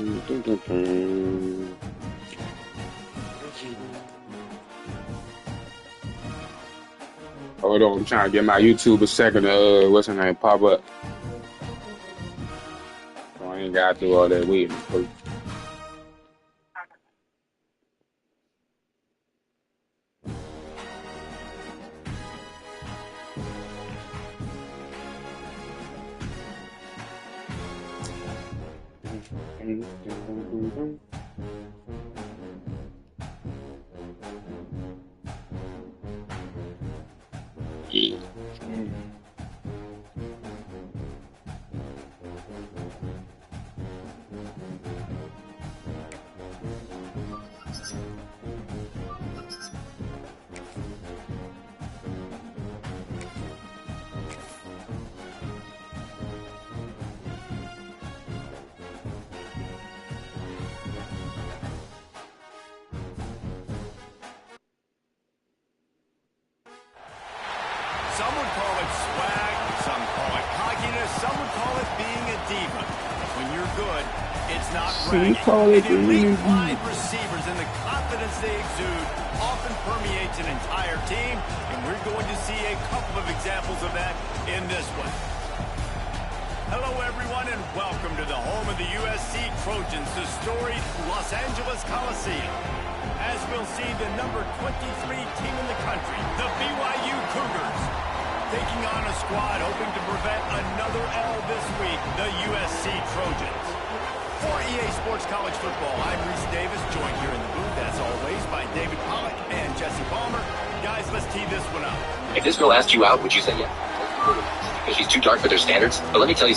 Hold on, I'm trying to get my YouTube a second to what's her name pop up. So I ain't got to do all that waiting. Yeah. Some would call it swag, some call it cockiness, some would call it being a diva. When you're good, it's not bragging. And elite wide receivers and the confidence they exude often permeates an entire team, and we're going to see a couple of examples of that in this one. Hello, everyone, and welcome to the home of the USC Trojans, the storied Los Angeles Coliseum. As we'll see, the number 23 team in the country, the BYU Cougars, taking on a squad hoping to prevent another L this week, the USC Trojans. For EA Sports College Football, I'm Reese Davis, joined here in the booth, as always, by David Pollack and Jesse Palmer. Guys, let's tee this one up. If this girl asked you out, would you say yes? Because she's too dark for their standards? But let me tell you...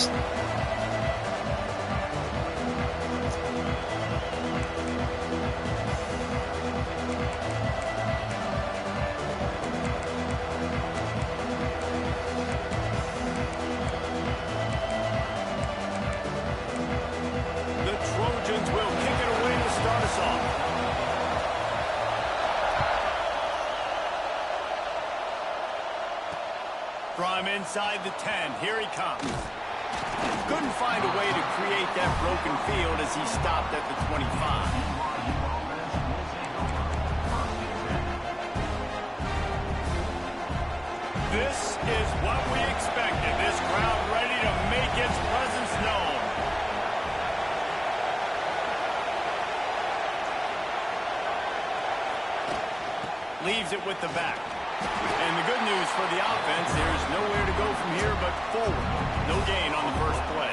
From inside the 10, here he comes. Couldn't find a way to create that broken field as he stopped at the 25. This is what we expected. This crowd ready to make its presence known. Leaves it with the back. And the good news for the offense, there's nowhere to go from here but forward. No gain on the first play.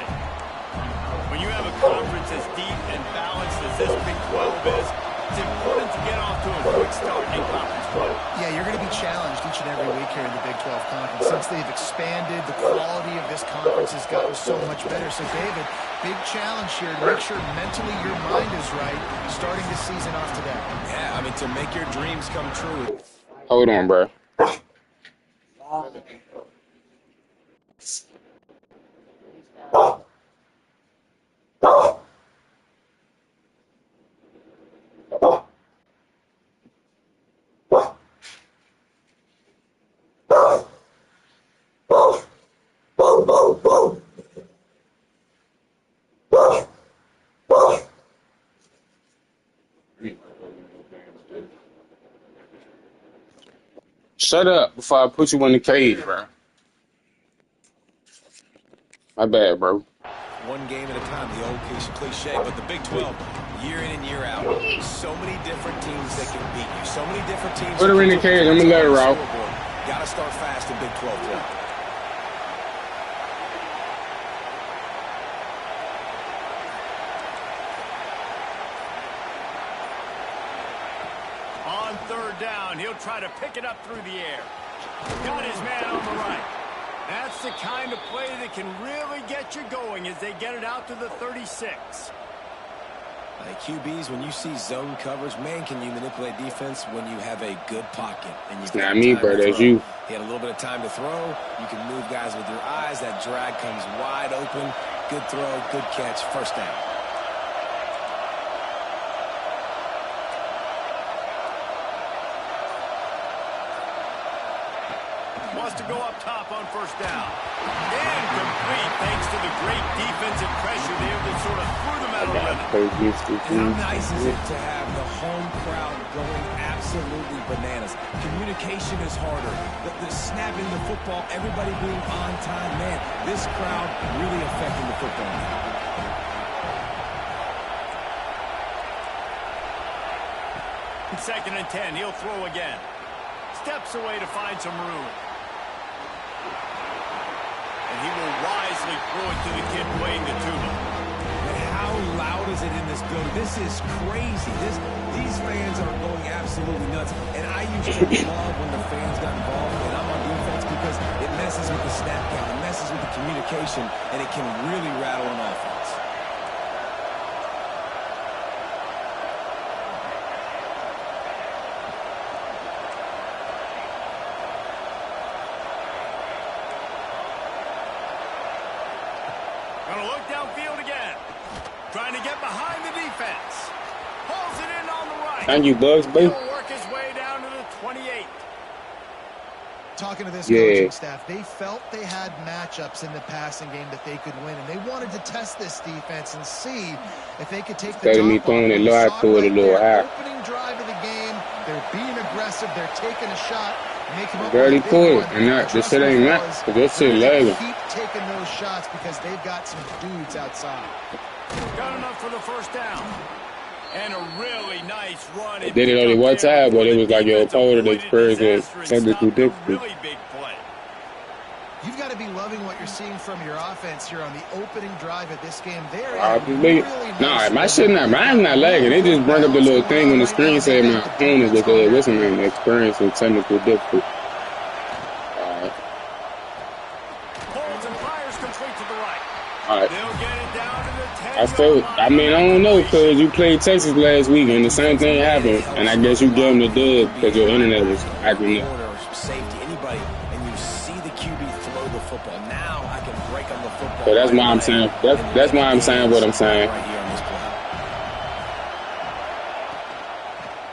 When you have a conference as deep and balanced as this Big 12 is, it's important to get off to a quick start in conference play. Yeah, you're going to be challenged each and every week here in the Big 12 Conference. Since they've expanded, the quality of this conference has gotten so much better. So, David, big challenge here to make sure mentally your mind is right starting the season off today. Yeah, I mean, to make your dreams come true. Hold on, bro. Shut up before I put you in the cage, bro. My bad, bro. One game at a time, the old cliche, but the Big 12, year in and year out, so many different teams that can beat you, so many different teams. Put her in the cage. I'm gonna let her out. Got to start fast in Big 12 play. On third down, he'll try to pick it up through the air. Got his man on the right. That's the kind of play that can really get you going as they get it out to the 36. QBs, when you see zone coverage, man, can you manipulate defense when you have a good pocket? And you've got me, bro. That's you. He had a little bit of time to throw. You can move guys with your eyes. That drag comes wide open. Good throw, good catch, first down. Wants to go up top on first down. Incomplete thanks to the great defensive pressure there that sort of threw them out of rhythm. And how nice is it to have the home crowd going absolutely bananas? Communication is harder. The snapping the football, everybody being on time. Man, this crowd really affecting the football now. Second and 10, he'll throw again. Steps away to find some room. And he will wisely throw it to the kid playing the tuba. And how loud is it in this building? This is crazy. These fans are going absolutely nuts. And I used to love when the fans got involved when I'm on defense because it messes with the snap count, it messes with the communication, and it can really rattle an offense. Gonna look downfield again. Trying to get behind the defense. Pulls it in on the right. Thank you, Bugs, baby. He'll work his way down to the 28. Talking to this coaching staff, they felt they had matchups in the passing game that they could win, and they wanted to test this defense and see if they could take the top off. Opening drive of the game, they're being aggressive, they're taking a shot. Barely pulled, and that this shit ain't that. Cause this shit lagging. Keep taking those shots because they've got some dudes outside. Got enough for the first down. And a really nice run. They did it only one time, but it was like your opponent experienced technical difficulty. Really big play. You've got to be loving what you're seeing from your offense here on the opening drive of this game. Mine's not lagging. They just bring up the little thing on the screen saying my opponent was experience and technical difficulty. Holds and fires complete to the right. All right. They'll get it down to the 10. I don't know, because you played Texas last week and the same thing happened, and I guess you gave them the dub because your internet was acting up. Safety, anybody, and you see the QB throw the football. Now I can break on the football. So that's why I'm saying. That's why I'm saying what I'm saying. Right here on this play.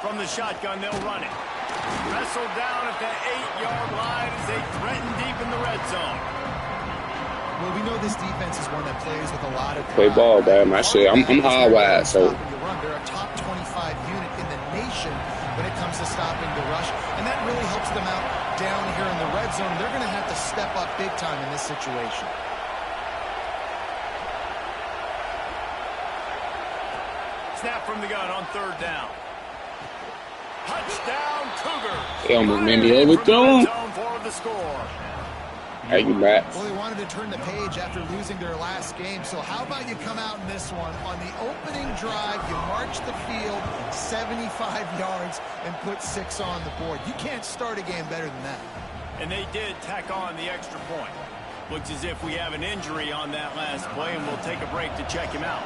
From the shotgun, they'll run it. Wrestled down at the 8-yard line as they threaten deep in the red zone. Well, we know this defense is one that plays with a lot of Play ball, man. My shit. I'm hard wide, so. They're a top 25 unit in the nation when it comes to stopping the rush, and that really helps them out down here in the red zone. They're going to have to step up big time in this situation. Snap from the gun on third down. Touchdown, Cougars. They almost made me overthrown. For the score. Hey, you back. Well, they wanted to turn the page after losing their last game, so how about you come out in this one? On the opening drive, you march the field 75 yards and put 6 on the board. You can't start a game better than that. And they did tack on the extra point. Looks as if we have an injury on that last play, and we'll take a break to check him out.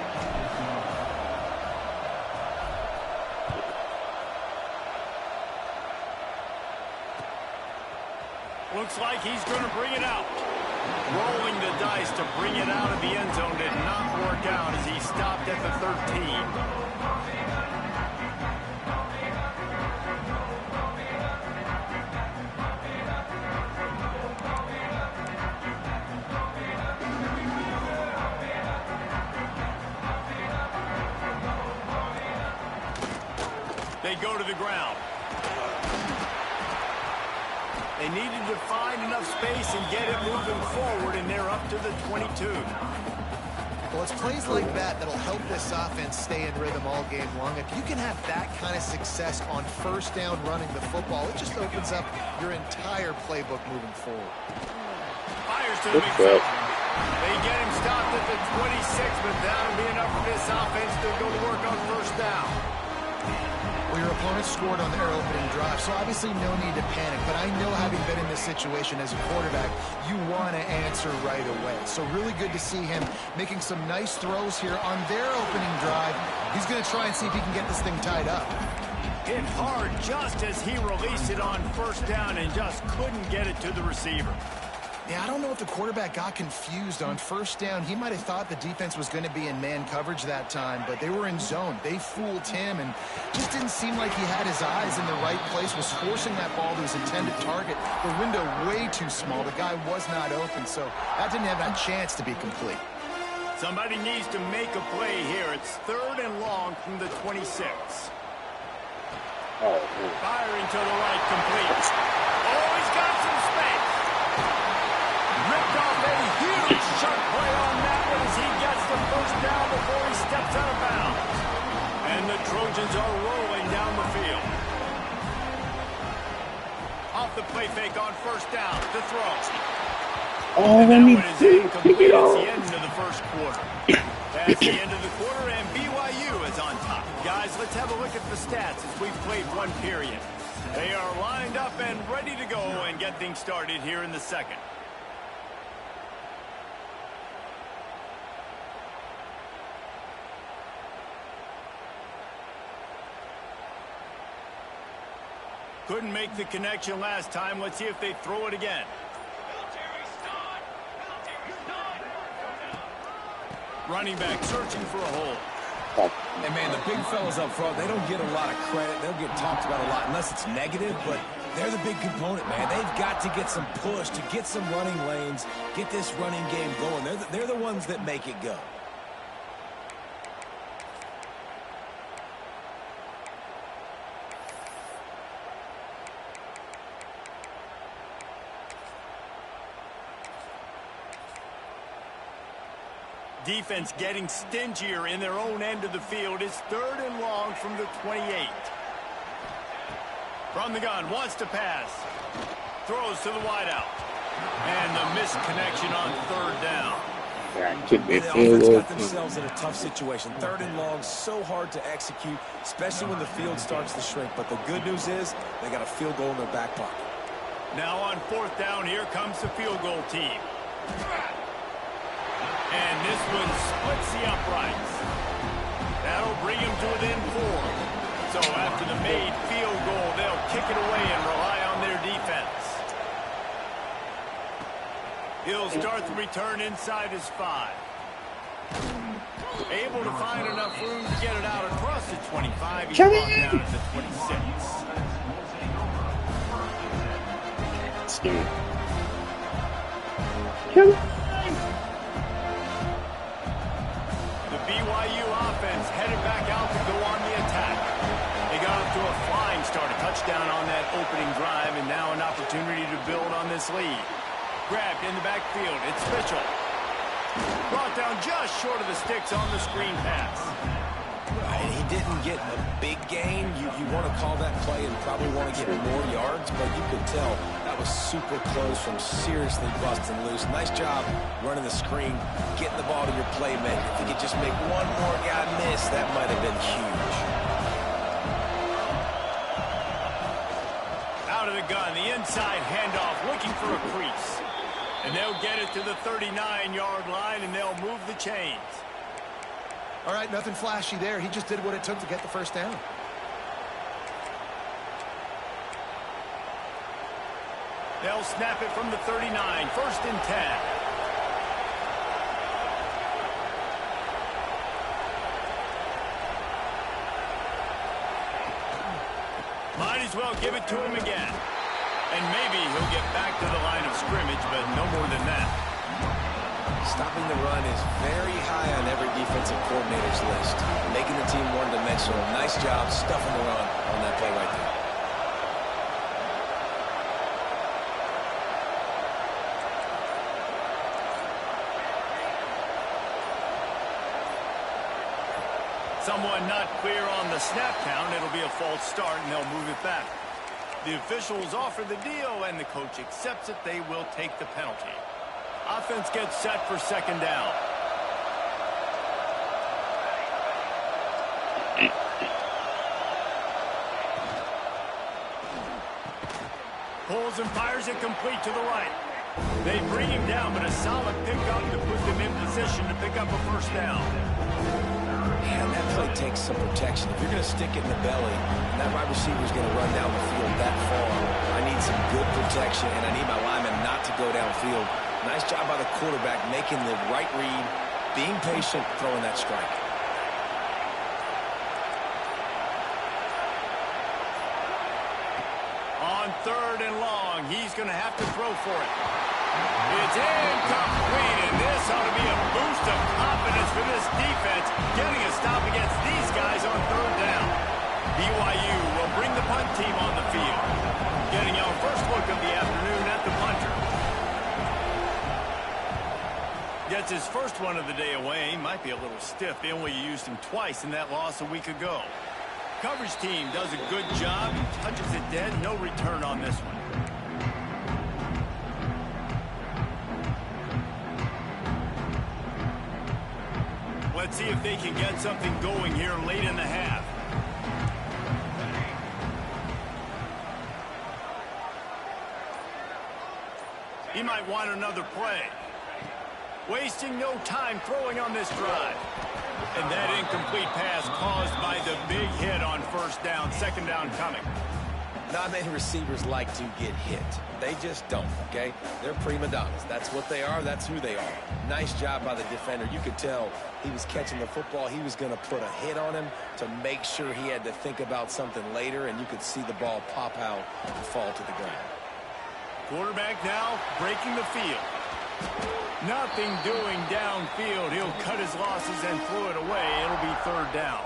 Looks like he's going to bring it out. Rolling the dice to bring it out of the end zone did not work out as he stopped at the 13. They go to the ground. They needed to find enough space and get it moving forward, and they're up to the 22. Well, it's plays like that that'll help this offense stay in rhythm all game long. If you can have that kind of success on first down running the football, it just opens up your entire playbook moving forward. Fires to the big zone. They get him stopped at the 26, but that'll be enough for this offense to go to work on first down. Well, your opponent scored on their opening drive, so obviously no need to panic. But I know, having been in this situation as a quarterback, you want to answer right away. So really good to see him making some nice throws here on their opening drive. He's going to try and see if he can get this thing tied up. Hit hard just as he released it on first down and just couldn't get it to the receiver. Yeah, I don't know if the quarterback got confused on first down. He might have thought the defense was going to be in man coverage that time, but they were in zone. They fooled him and just didn't seem like he had his eyes in the right place, was forcing that ball to his intended target. The window way too small. The guy was not open, so that didn't have that chance to be complete. Somebody needs to make a play here. It's 3rd and long from the 26. Oh, firing to the right, complete. Oh, he's got some space. Ripped off a huge chunk play on that one as he gets the first down before he steps out of bounds. And the Trojans are rolling down the field. Off the play fake on 1st down to throw. oh, And let that me one is incomplete. it It's off. the end of the 1st quarter. That's the end of the quarter, and BYU is on top. Guys, let's have a look at the stats as we've played 1 period. They are lined up and ready to go and get things started here in the 2nd. Couldn't make the connection last time. Let's see if they throw it again. Running back searching for a hole. And, man, the big fellas up front, they don't get a lot of credit. They'll get talked about a lot unless it's negative, but they're the big component, man. They've got to get some push, to get some running lanes, get this running game going. They're the ones that make it go. Defense getting stingier in their own end of the field. It's 3rd and long from the 28. From the gun, wants to pass. Throws to the wideout. And the missed connection on 3rd down. The offense got themselves in a tough situation. 3rd and long, so hard to execute, especially when the field starts to shrink. But the good news is they got a field goal in their back pocket. Now on 4th down, here comes the field goal team. And this one splits the uprights. That'll bring him to within 4. So after the made field goal, they'll kick it away and rely on their defense. He'll start the return inside his 5. Able to find enough room to get it out across the 25. He's brought down at the 26. BYU offense headed back out to go on the attack. They got off to a flying start, a touchdown on that opening drive, and now an opportunity to build on this lead. Grabbed in the backfield. It's Mitchell. Brought down just short of the sticks on the screen pass. And he didn't get a big gain. You want to call that play and probably want to get more yards, but you could tell that was super close from seriously busting loose. Nice job running the screen, getting the ball to your playmaker. If you could just make one more guy miss, that might have been huge. Out of the gun, the inside handoff, looking for a crease. And they'll get it to the 39-yard line, and they'll move the chains. All right, nothing flashy there. He just did what it took to get the first down. They'll snap it from the 39, 1st and 10. Might as well give it to him again. And maybe he'll get back to the line of scrimmage, but no more than that. Stopping the run is very high on every defensive coordinator's list. Making the team one-dimensional. Nice job stuffing the run on that play right there. Someone not clear on the snap count. It'll be a false start, and they'll move it back. The officials offer the deal, and the coach accepts it. They will take the penalty. Offense gets set for 2nd down. Pulls and fires it complete to the right. They bring him down, but a solid pickup to put them in position to pick up a 1st down. Man, that play takes some protection. If you're going to stick it in the belly, and that wide receiver is going to run down the field that far, I need some good protection, and I need my lineman not to go downfield. Nice job by the quarterback making the right read, being patient, throwing that strike. On 3rd and long, he's going to have to throw for it. It's incomplete, and this ought to be a boost of confidence for this defense, getting a stop against these guys on third down. BYU will bring the punt team on the field. Getting our first look of the afternoon at the punter. Gets his first one of the day away. Might be a little stiff. They only used him twice in that loss a week ago. Coverage team does a good job. He touches it dead. No return on this one. Let's see if they can get something going here late in the half. He might want another play. Wasting no time throwing on this drive. And that incomplete pass caused by the big hit on first down. Second down coming. Not many receivers like to get hit. They just don't, okay? They're prima donnas. That's what they are. That's who they are. Nice job by the defender. You could tell he was catching the football. He was going to put a hit on him to make sure he had to think about something later, and you could see the ball pop out and fall to the ground. Quarterback now breaking the field. Nothing doing downfield. He'll cut his losses and throw it away. It'll be third down.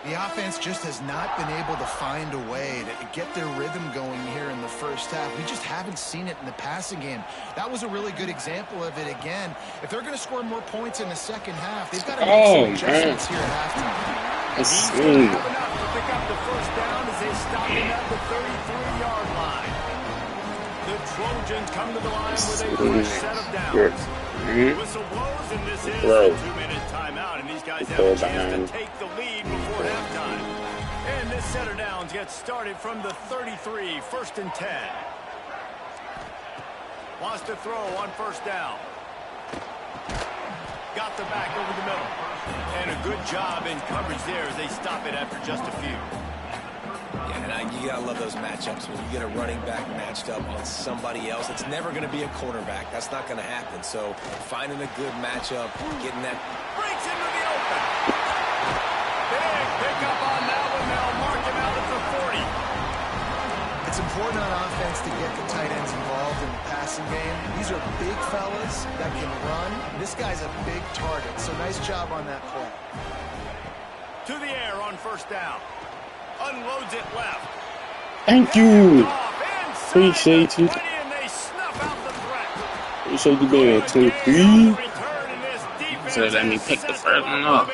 The offense just has not been able to find a way to get their rhythm going here in the first half. We just haven't seen it in the passing game. That was a really good example of it again. If they're going to score more points in the second half, they've got to make some adjustments here at halftime. He's going to have enough to pick up the first down as they stop him at the 33-yard line. The Trojans come to the line with a fresh set of downs. Whistle blows, and this is a 2-minute timeout, and these guys have a chance to take the lead before halftime. And this set of downs gets started from the 33, first and 10. Wants to throw on first down. Got the back over the middle. And a good job in coverage there as they stop it after just a few. Yeah, and you got to love those matchups. When you get a running back matched up on somebody else, it's never going to be a cornerback. That's not going to happen. So finding a good matchup, getting that. Breaks into the open. Big pickup on that one. They'll mark him out at the 40. It's important on offense to get the tight ends involved in the passing game. These are big fellas that can run. This guy's a big target, so nice job on that play. To the air on first down. Unloads it left. Thank you. Appreciate you. Appreciate you being at 23. So let me pick the first one up.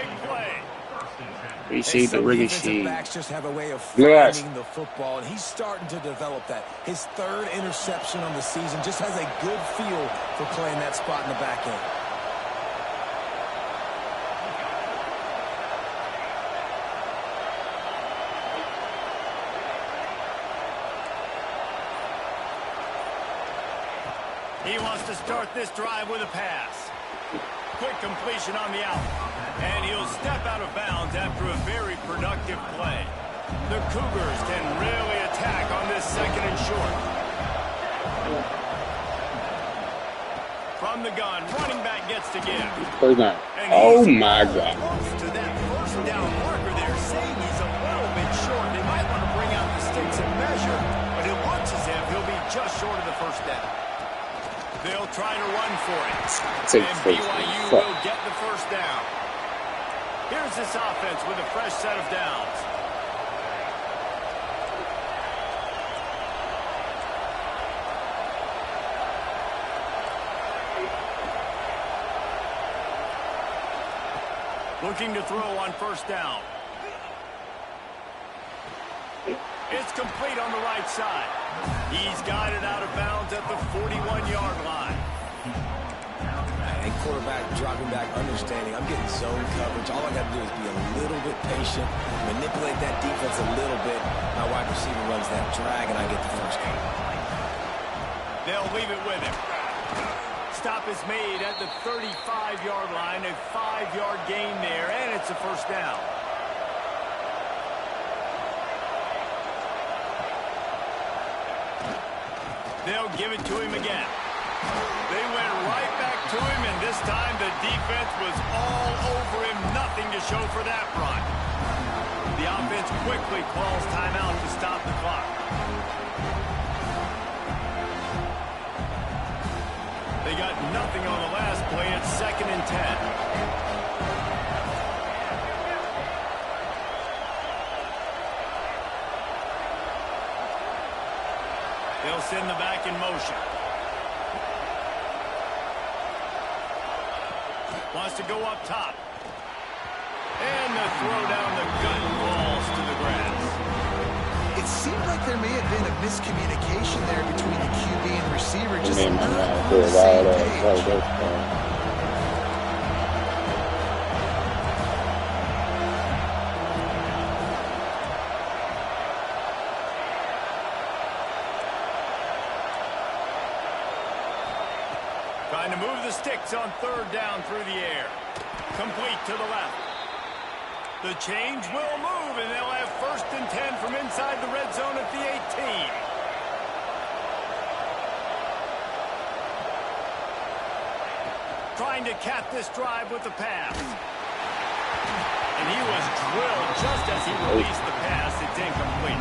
Appreciate the ricochet. Just have a way of finding the football, and he's starting to develop that. His third interception on the season, just has a good feel for playing that spot in the back end. He wants to start this drive with a pass. Quick completion on the out. And he'll step out of bounds after a very productive play. The Cougars can really attack on this second and short. From the gun, running back gets to give. Oh my God. To that first down marker there, saying he's a little bit short. They might want to bring out the sticks and measure, but it looks as if he'll be just short of the first down. They'll try to run for it. And BYU will get the first down. Here's this offense with a fresh set of downs. Looking to throw on first down. It's complete on the right side. He's got it out of bounds at the 41-yard line. And quarterback dropping back, understanding I'm getting zone coverage. All I got to do is be a little bit patient, manipulate that defense a little bit. My wide receiver runs that drag, and I get the first down. They'll leave it with him. Stop is made at the 35-yard line. A 5-yard gain there, and it's a first down. They'll give it to him again. They went right back to him, and this time the defense was all over him. Nothing to show for that run. The offense quickly calls timeout to stop the clock. They got nothing on the last play. It's second and 10. They'll send the back in motion. Wants to go up top. And the throw down the gut falls to the grass. It seemed like there may have been a miscommunication there between the QB and receiver. Just not on the same page. Trying to move the sticks on third down through the air. Complete to the left. The change will move, and they'll have 1st and 10 from inside the red zone at the 18. Trying to cap this drive with the pass. And he was drilled just as he released the pass. It's incomplete.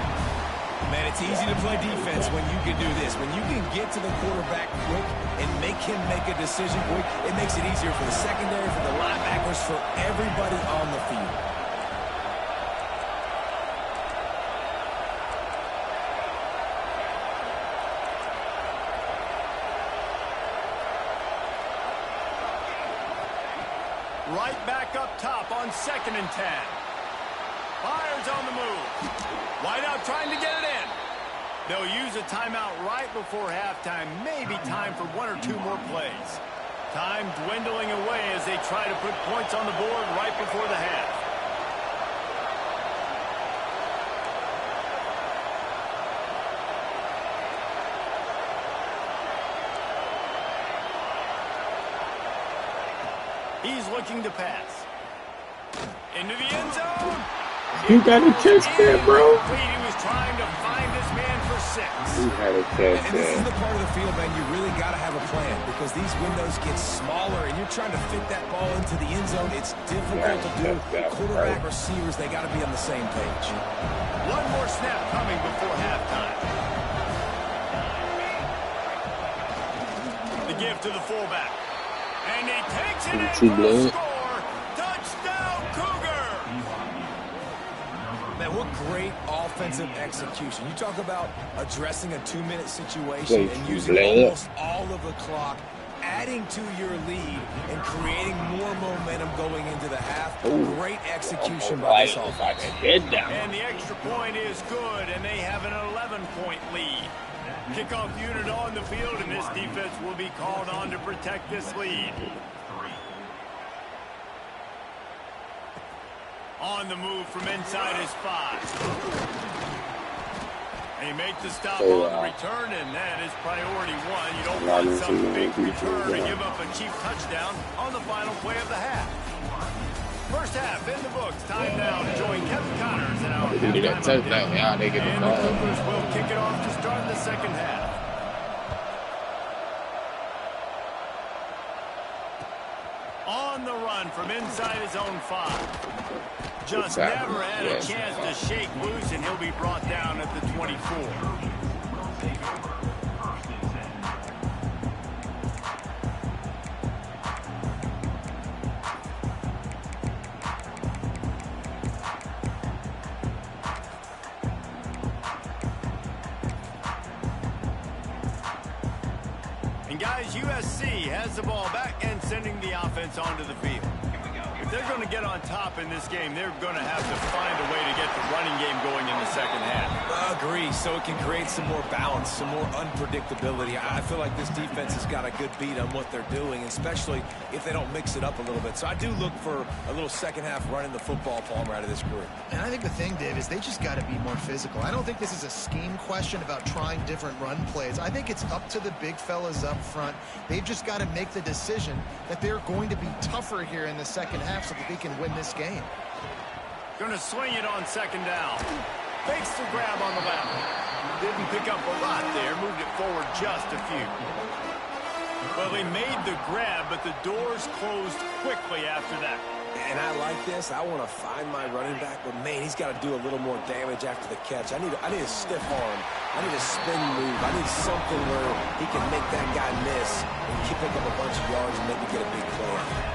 Man, it's easy to play defense when you can do this. When you can get to the quarterback quick and make him make a decision quick, it makes it easier for the secondary, for the linebackers, for everybody on the field. Right back up top on 2nd and 10. Fires on the move. Wideout trying to get it in. They'll use a timeout right before halftime. Maybe time for 1 or 2 more plays. Time dwindling away as they try to put points on the board right before the half. He's looking to pass. Into the end zone. You gotta catch that, bro. He was trying to find his man for 6. You gotta catch And this is that. the part of the field, man, you really got to have a plan because these windows get smaller and you're trying to fit that ball into the end zone. It's difficult to do. Quarterback, receivers, they got to be on the same page. One more snap coming before halftime. The give to the fullback. And he takes it in for a score. Touchdown, Cougar! Man, what great offensive execution. You talk about addressing a 2-minute situation and using almost all of the clock, adding to your lead, and creating more momentum going into the half. Great execution by this offense. And the extra point is good, and they have an 11-point lead. Kickoff unit on the field, and this defense will be called on to protect this lead. On the move from inside his 5. They make the stop on the return, and that is priority 1. You don't want some big return and give up a cheap touchdown on the final play of the half. First half in the books. Time now to join Kevin Connors and our halftime update. They get the And the ball. Cougars will kick it off to start the second half. On the run from inside his own 5. Just never had a chance to shake loose, and he'll be brought down at the 24. And guys, USC has the ball back and sending the offense onto the field. If they're going to get on top in this game, they're going to have to find a way to get the running game going in the second half. Agree, so it can create some more balance, some more unpredictability. I feel like this defense has got a good beat on what they're doing, especially if they don't mix it up a little bit. So I do look for a little second half running the football, Palmer, out of this group. And I think the thing, Dave, is they just got to be more physical. I don't think this is a scheme question about trying different run plays. I think it's up to the big fellas up front. They've just got to make the decision that they're going to be tougher here in the second half so that they can win this game. Going to swing it on second down. Fakes the grab on the left. Didn't pick up a lot there. Moved it forward just a few. Well, he made the grab, but the doors closed quickly after that. And I like this. I want to find my running back, but man, he's got to do a little more damage after the catch. I need a stiff arm. I need a spin move. I need something where he can make that guy miss and pick up a bunch of yards and maybe get a big play.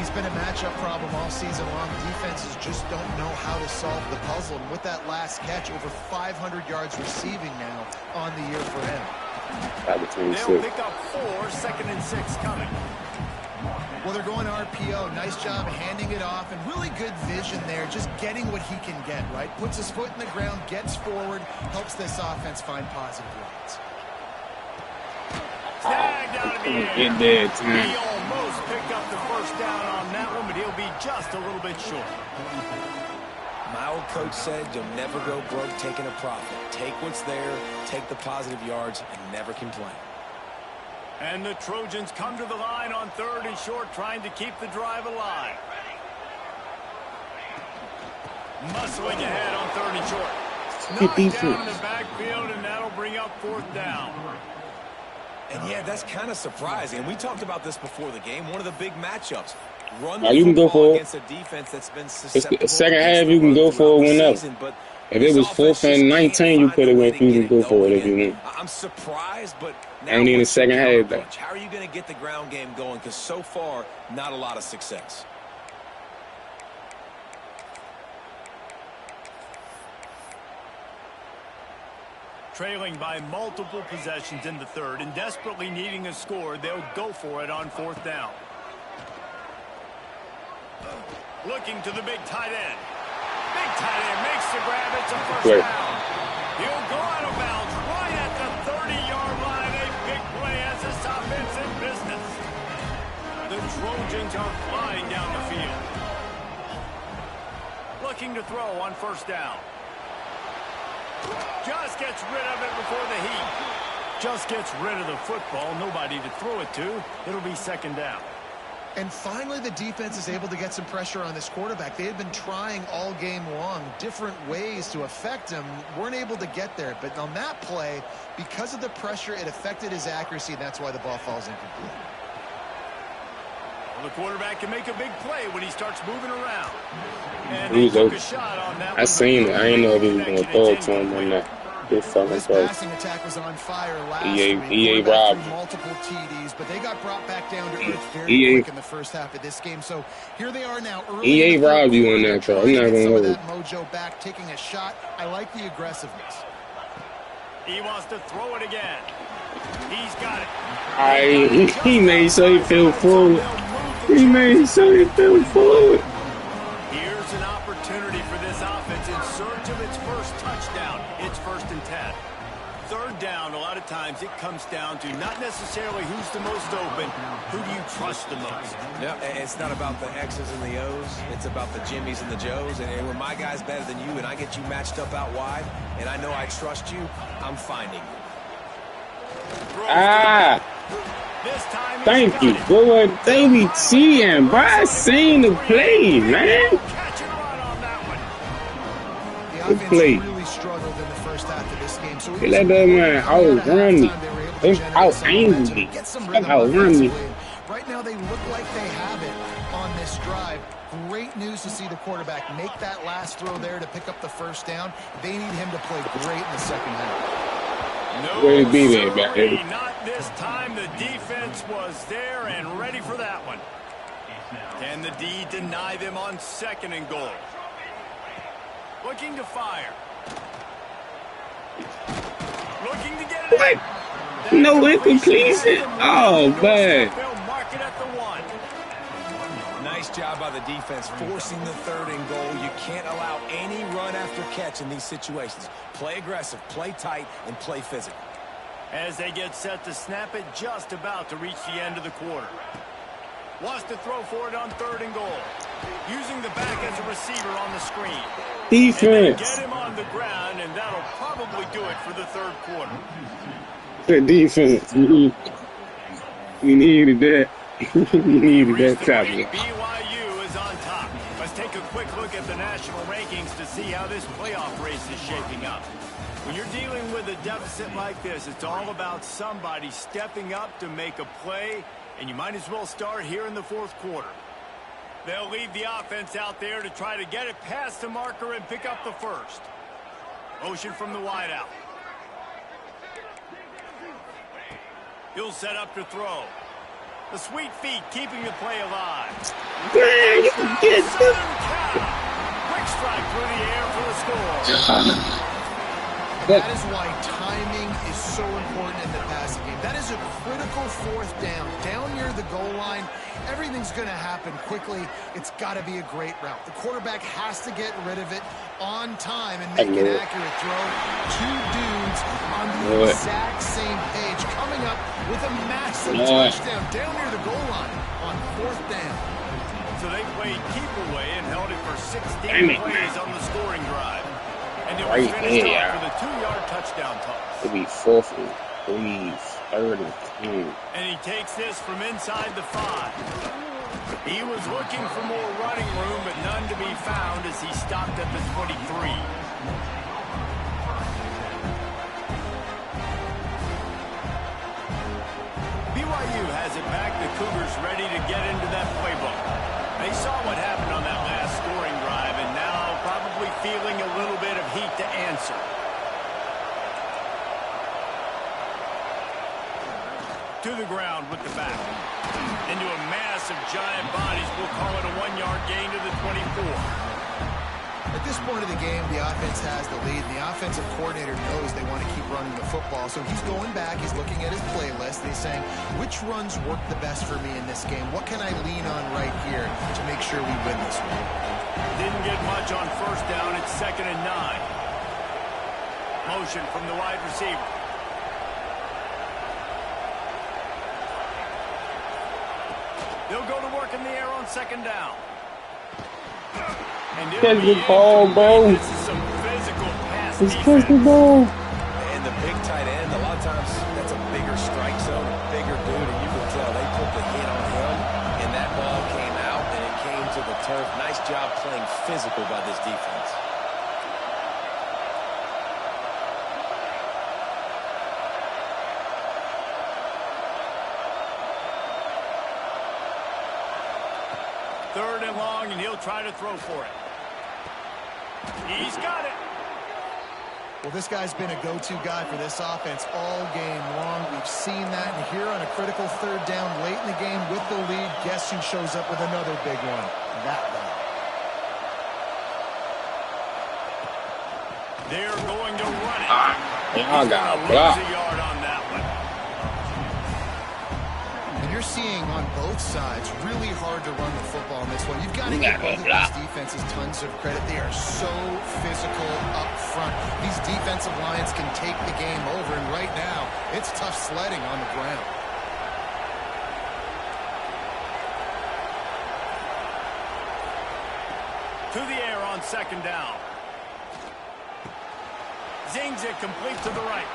He's been a matchup problem all season long. Defenses just don't know how to solve the puzzle. And with that last catch, over 500 yards receiving now on the year for him. They'll pick up 4, 2nd and 6 coming. Well, they're going RPO. Nice job handing it off, and really good vision there, just getting what he can get, right? Puts his foot in the ground, gets forward, helps this offense find positive yards. Snagged out of the air. He almost picked up the first down on that one, but he'll be just a little bit short. My old coach said you'll never go broke taking a profit. Take what's there, take the positive yards, and never complain. And the Trojans come to the line on 3rd and short, trying to keep the drive alive. Muscling ahead on 3rd and short. Knocked down in the backfield, and that'll bring up 4th down. And yeah, that's kind of surprising. We talked about this before the game. One of the big matchups. Run you can go for against a defense that's been susceptible. The second half, you can go for it whenever. If it was 4th and 19, you could have went. You can go for it if you want. I'm surprised, but now ain't in the second half though. How are you going to get the ground game going? Because so far, not a lot of success. Trailing by multiple possessions in the 3rd and desperately needing a score, they'll go for it on 4th down. Looking to the big tight end. Big tight end makes the grab. It's a first down. He'll go out of bounds right at the 30-yard line. A big play as this offense in business. The Trojans are flying down the field. Looking to throw on 1st down. Just gets rid of it before the heat. Just gets rid of the football. Nobody to throw it to. It'll be 2nd down. And finally, the defense is able to get some pressure on this quarterback. They had been trying all game long different ways to affect him. Weren't able to get there. But on that play, because of the pressure, it affected his accuracy, and that's why the ball falls incomplete. Well, the quarterback can make a big play when he starts moving around. And he took a shot on that. I seen it. I didn't know if he was going to throw it to him or not. This passing attack was on fire last week. EA robbed multiple TDs, but they got brought back down to earth very quick in the first half of this game. So here they are now. EA robbed you on that throw. I'm not going to worry. That mojo back, taking a shot. I like the aggressiveness. He wants to throw it again. He's got it. He made so he fell forward. He made so he fell forward. Here's an opportunity for this offense in search of its first touchdown. It's 1st and 10. 3rd down, a lot of times it comes down to not necessarily who's the most open, who do you trust the most? Yeah, it's not about the X's and the O's. It's about the Jimmys and the Joes. And when my guy's better than you and I get you matched up out wide, and I know I trust you, I'm finding you. Thank you, boy. They be seeing, bro. I seen the play, man. The play. Really struggled in the first half of this game. So they let that man outrun me. They out-aimed me. Outrun me. Right now, they look like they have it on this drive. Great news to see the quarterback make that last throw there to pick up the first down. They need him to play great in the second half. No, way to be there, back there. Not this time. The defense was there and ready for that one. Can the D deny them on 2nd and goal? Looking to fire. Looking to get it. What? No incompletion. Oh, man. They'll mark it at the 1. Nice job by the defense forcing the 3rd and goal. You can't allow any run after catch in these situations. Play aggressive, play tight, and play physical. As they get set to snap it, just about to reach the end of the quarter. Wants to throw for it on 3rd and goal. Using the back as a receiver on the screen. Defense. Get him on the ground, and that'll probably do it for the 3rd quarter. The defense. We needed that. We needed that tackle. BYU is on top. Let's take a quick look at the national rankings to see how this playoff race is shaping up. When you're dealing with a deficit like this, it's all about somebody stepping up to make a play, and you might as well start here in the 4th quarter. They'll leave the offense out there to try to get it past the marker and pick up the first. Motion from the wideout. He'll set up to throw. The sweet feet keeping the play alive. Dang, you can get this. Quick strike through the air for the score. That is why timing is so important in the passing game. That is a critical fourth down. Down near the goal line, everything's going to happen quickly. It's got to be a great route. The quarterback has to get rid of it on time and make an accurate throw. Two dudes on the exact same page coming up with a massive touchdown down near the goal line on fourth down. So they played keep away and held it for 16 plays on the scoring drive. And it was finished off with a 2-yard touchdown toss. It'll be 4th and 3, 3rd and 10. And he takes this from inside the 5. He was looking for more running room, but none to be found as he stopped at the 23. BYU has it back. The Cougars ready to get into that playbook. They saw what happened on that last scoring drive, and now probably feeling a little bit of heat to answer. To the ground with the back. Into a mass of giant bodies. We'll call it a 1-yard gain to the 24. At this point of the game, the offense has the lead. The offensive coordinator knows they want to keep running the football. So he's going back. He's looking at his playlist. And he's saying, which runs work the best for me in this game? What can I lean on right here to make sure we win this one? Didn't get much on first down. It's 2nd and 9. Motion from the wide receiver. They'll go to work in the air on 2nd down. Catch the ball, bro. This is some physical pass It's defense. catch the ball. And the big tight end, a lot of times that's a bigger strike zone, a bigger dude, and you can tell they put the hit on him, and that ball came out, and it came to the turf. Nice job playing physical by this defense. Third and long, and he'll try to throw for it. He's got it. Well, this guy's been a go-to guy for this offense all game long. We've seen that, and here on a critical 3rd down late in the game with the lead, guess who shows up with another big one? That guy. They're going to run it. Y'all got a Lose block. a yard on that one. And you're seeing on both sides really hard to run the football in this one. You've got to give both of these defenses tons of credit. They are so physical up front. These defensive lines can take the game over, and right now, it's tough sledding on the ground. To the air on 2nd down. Zings it complete to the right.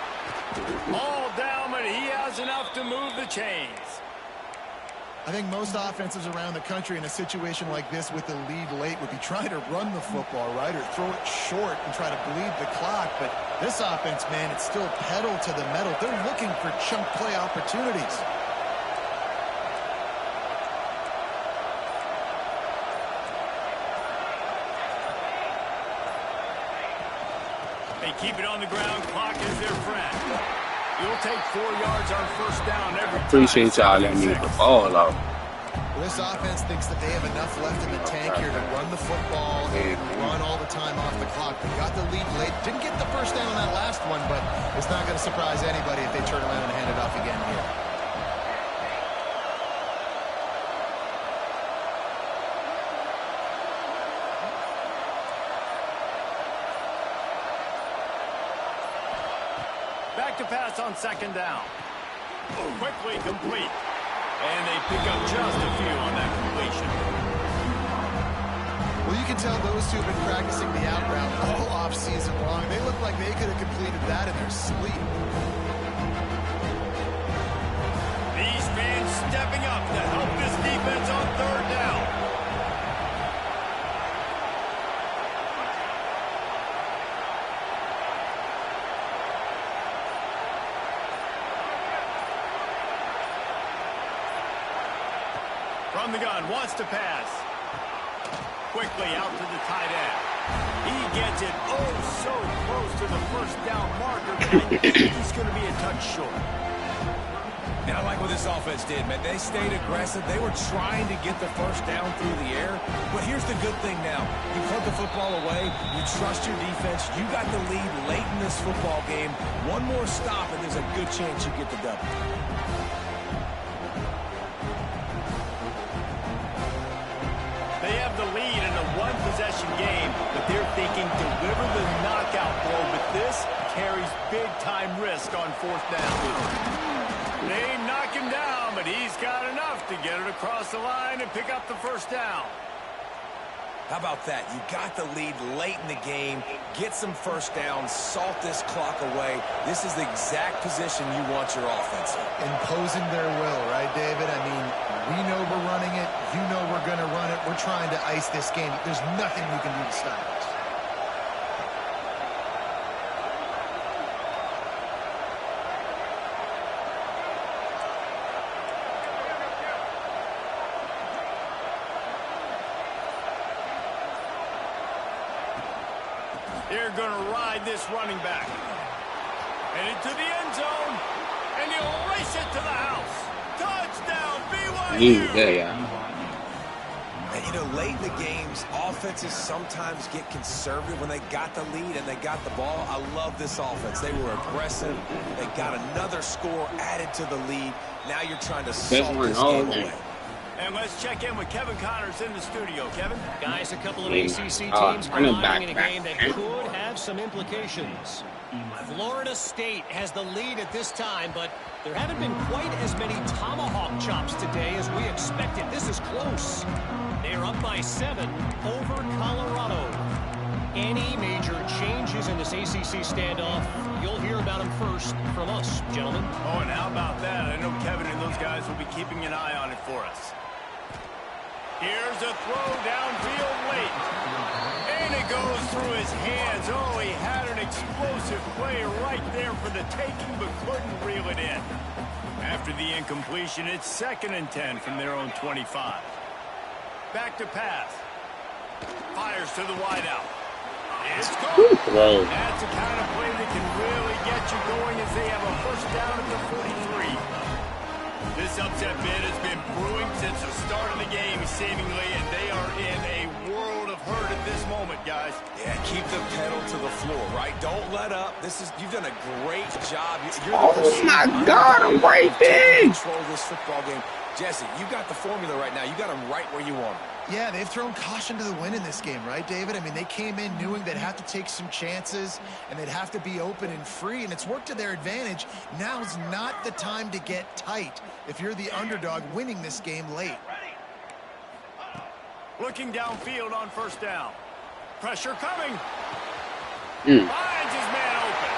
All down, but he has enough to move the chains. I think most offenses around the country in a situation like this with the lead late would be trying to run the football, right, or throw it short and try to bleed the clock. But this offense, man, it's still pedal to the metal. They're looking for chunk play opportunities. They keep it on the ground. Clock is their friend. You'll take 4 yards on first down every time. Appreciate y'all letting me get the ball off. Well, this offense thinks that they have enough left in the tank here to run the football and run all the time off the clock. They got the lead late. Didn't get the first down on that last one, but it's not going to surprise anybody if they turn around and hand it off again here. Back to pass on 2nd down. Quickly complete. And they pick up just a few on that completion. Well, you can tell those two have been practicing the out route all offseason long. They look like they could have completed that in their sleep. These fans stepping up to help this defense on 3rd down. From the gun, wants to pass. Quickly out to the tight end. He gets it so close to the first down marker, but I think he's going to be a touch short. And I like what this offense did, man. They stayed aggressive. They were trying to get the first down through the air. But here's the good thing now. You put the football away. You trust your defense. You got the lead late in this football game. One more stop, and there's a good chance you get the double. They have the lead in a one-possession game, but they're thinking deliver the knockout blow. But this carries big-time risk on fourth down. They knock him down, but he's got enough to get it across the line and pick up the first down. How about that? You got the lead late in the game. Get some first downs. Salt this clock away. This is the exact position you want your offense in. Imposing their will, right, David? I mean, we know we're running it. You know we're going to run it. We're trying to ice this game. There's nothing you can do to stop us. They're going to ride this running back. And into the end zone. And he'll race it to the house. Touchdown, BYU! And, you know, late in the games, offenses sometimes get conservative when they got the lead and they got the ball. I love this offense. They were aggressive. They got another score added to the lead. Now you're trying to salt this game away. And let's check in with Kevin Connors in the studio. Kevin? Guys, a couple of ACC teams colliding in a game that could have some implications. Florida State has the lead at this time, but there haven't been quite as many tomahawk chops today as we expected. This is close. They are up by 7 over Colorado. Any major changes in this ACC standoff, you'll hear about them first from us, gentlemen. Oh, and how about that? I know Kevin and those guys will be keeping an eye on it for us. Here's a throw downfield late. And it goes through his hands. Oh, he had an explosive play right there for the taking, but couldn't reel it in. After the incompletion, it's 2nd and 10 from their own 25. Back to pass. Fires to the wideout. It's gone. That's the kind of play that can really get you going as they have a first down at the 43. This upset bid has been brewing since the start of the game, seemingly, and they are in a world of hurt at this moment, guys. Yeah, keep the pedal to the floor, right? Don't let up. You've done a great job. Oh my God, I'm right there. Control this football game. Jesse, you got the formula right now. You got them right where you want them. Yeah, they've thrown caution to the wind in this game, right, David? I mean, they came in knowing they'd have to take some chances and they'd have to be open and free, and it's worked to their advantage. Now's not the time to get tight if you're the underdog winning this game late. Looking downfield on first down. Pressure coming. Finds his man open.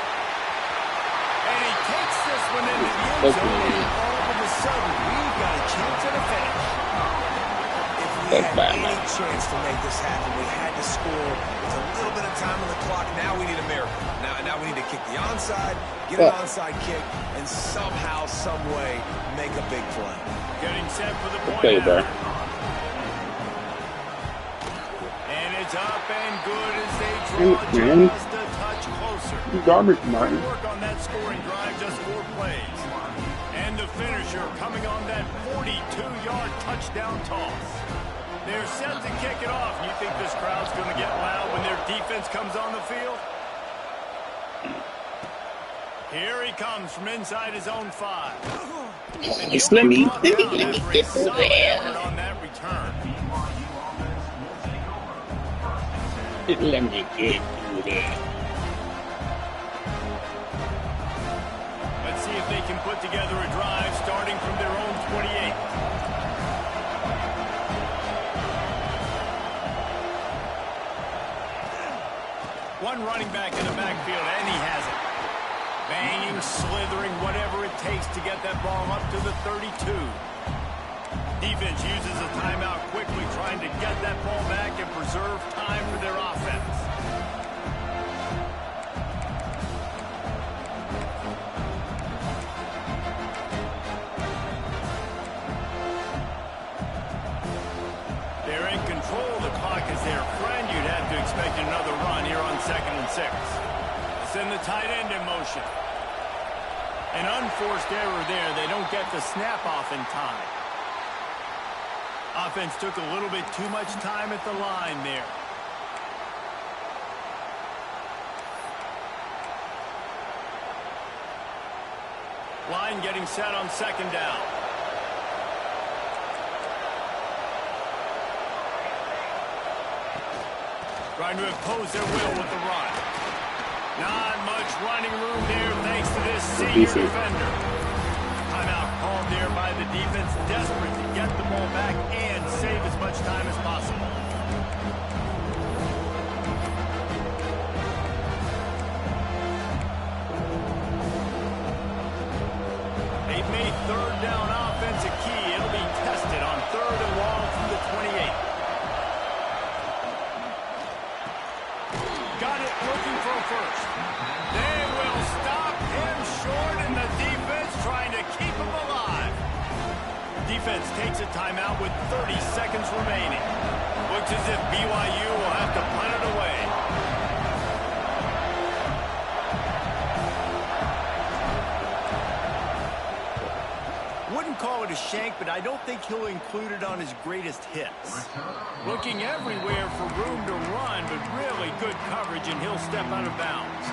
And he takes this one into the end zone, and all of a sudden, we've got a chance at a finish. If we had any chance to make this happen, we had to score. There's a little bit of time on the clock. Now we need a miracle. Now we need to kick the onside, get an onside kick, and somehow, some way, make a big play. Getting set for the point after. And it's up and good as they draw just a touch closer. Garbage, man. Work on that scoring drive, just 4 plays. And the finisher coming on that 42-yard touchdown toss. They're set to kick it off. You think this crowd's going to get loud when their defense comes on the field? Here he comes from inside his own 5. Just let me get through there. On that return. Let me get through there. Let's see if they can put together a drive starting from their own 28. One running back in the backfield, and he has it. Banging, slithering, whatever it takes to get that ball up to the 32. Defense uses a timeout quickly, trying to get that ball back and preserve time for their offense. They're in control of the clock as their friend. You'd have to expect another run here on 2nd and 6. Send the tight end in motion. An unforced error there. They don't get the snap off in time. Offense took a little bit too much time at the line there. Line getting set on second down. Trying to impose their will with the run. Not much running room there thanks to this senior defender. Timeout called there by the defense, desperate to get the ball back and save as much time as possible. They've made third down offense a key. It'll be tested on third and long from the 28. Got it, looking for a first. They will stop him short, and the defense trying to keep him alive. Defense takes a timeout with 30 seconds remaining. Looks as if BYU will have to punt it away. Wouldn't call it a shank, but I don't think he'll include it on his greatest hits. Looking everywhere for room to run, but really good coverage, and he'll step out of bounds.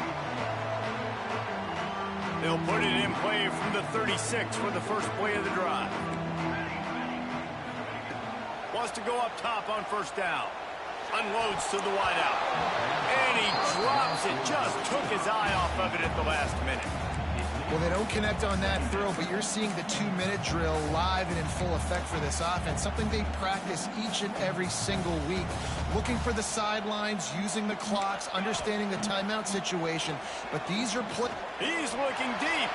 They'll put it in play from the 36 for the first play of the drive. Wants to go up top on first down. Unloads to the wideout. And he drops it. Just took his eye off of it at the last minute. Well, they don't connect on that throw, but you're seeing the 2-minute drill live and in full effect for this offense, something they practice each and every single week. Looking for the sidelines, using the clocks, understanding the timeout situation, but these are He's looking deep.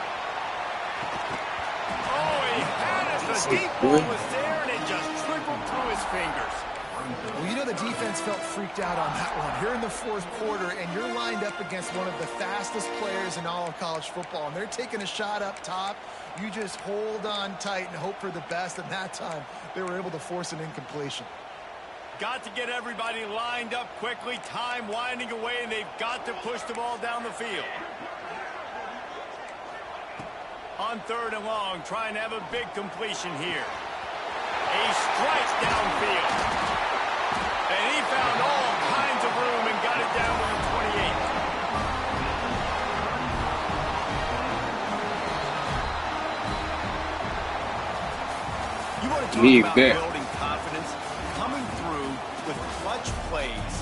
Oh, he had it. The deep ball was there, and it just trickled through his fingers. Well, you know the defense felt freaked out on that one. Here in the fourth quarter, and you're lined up against one of the fastest players in all of college football, and they're taking a shot up top. You just hold on tight and hope for the best, and that time they were able to force an incompletion. Got to get everybody lined up quickly. Time winding away, and they've got to push the ball down the field. On third and long, trying to have a big completion here. A strike downfield. And he found all kinds of room and got it down to the 28. You want to talk about building confidence, coming through with clutch plays,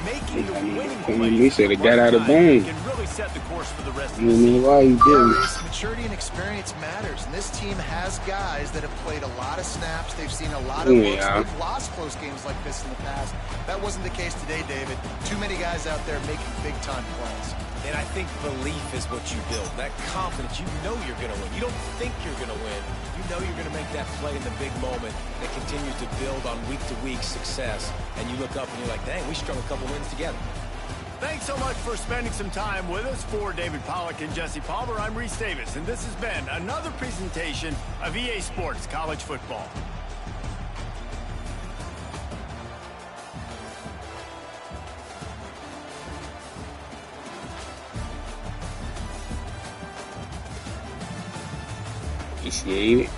making the winning plays. He said it got out of bounds. Can really set the course for the rest of the season. Why he did? Maturity and experience matters, and this team has guys that have played a lot of snaps. They've seen a lot of looks. They've lost close games like this in the past. That wasn't the case today, David. Too many guys out there making big-time plays. And I think belief is what you build. That confidence, you know you're going to win. You don't think you're going to win. You know you're going to make that play in the big moment that continues to build on week-to-week success. And you look up and you're like, dang, we strung a couple wins together. Thanks so much for spending some time with us. For David Pollack and Jesse Palmer, I'm Reese Davis, and this has been another presentation of EA Sports College Football. Appreciate it.